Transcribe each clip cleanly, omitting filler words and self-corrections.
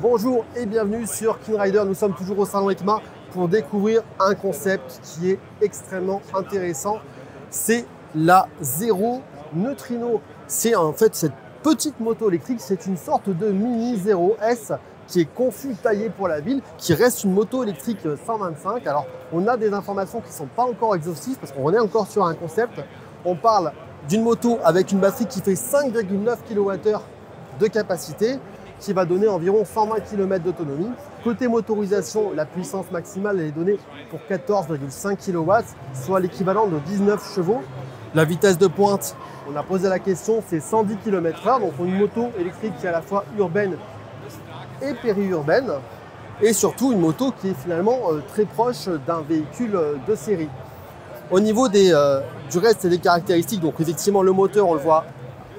Bonjour et bienvenue sur KinRider. Nous sommes toujours au salon EICMA pour découvrir un concept qui est extrêmement intéressant. C'est la Zero Neutrino. C'est en fait cette petite moto électrique, c'est une sorte de mini Zero S qui est conçue, taillée pour la ville, qui reste une moto électrique 125. Alors, on a des informations qui ne sont pas encore exhaustives parce qu'on est encore sur un concept. On parle d'une moto avec une batterie qui fait 5,9 kWh de capacité, qui va donner environ 120 km d'autonomie. Côté motorisation, la puissance maximale elle est donnée pour 14,5 kW, soit l'équivalent de 19 chevaux. La vitesse de pointe, on a posé la question, c'est 110 km/h, donc une moto électrique qui est à la fois urbaine et périurbaine, et surtout une moto qui est finalement très proche d'un véhicule de série. Au niveau du reste et des caractéristiques, donc effectivement le moteur, on le voit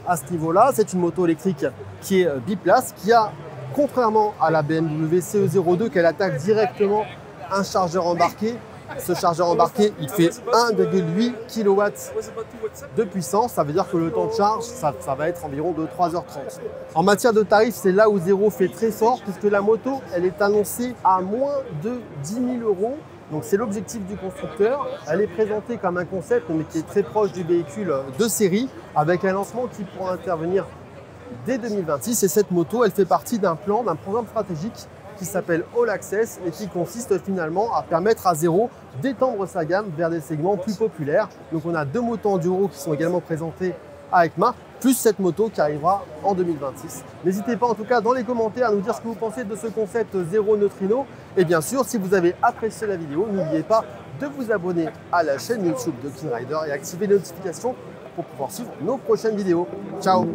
à ce niveau-là, c'est une moto électrique qui est biplace, qui a, contrairement à la BMW CE02, qu'elle attaque directement un chargeur embarqué. Ce chargeur embarqué, il fait 1,8 kW de puissance. Ça veut dire que le temps de charge, ça va être environ de 3h30. En matière de tarifs, c'est là où Zero fait très fort, puisque la moto, elle est annoncée à moins de 10 000 €. Donc c'est l'objectif du constructeur. Elle est présentée comme un concept, mais qui est très proche du véhicule de série, avec un lancement qui pourra intervenir dès 2026. Et cette moto, elle fait partie d'un programme stratégique qui s'appelle All Access et qui consiste finalement à permettre à Zero d'étendre sa gamme vers des segments plus populaires. Donc on a deux motos enduro qui sont également présentées à EICMA, plus cette moto qui arrivera en 2026. N'hésitez pas en tout cas dans les commentaires à nous dire ce que vous pensez de ce concept Zero Neutrino. Et bien sûr, si vous avez apprécié la vidéo, n'oubliez pas de vous abonner à la chaîne YouTube de KinRider et activer les notifications pour pouvoir suivre nos prochaines vidéos. Ciao!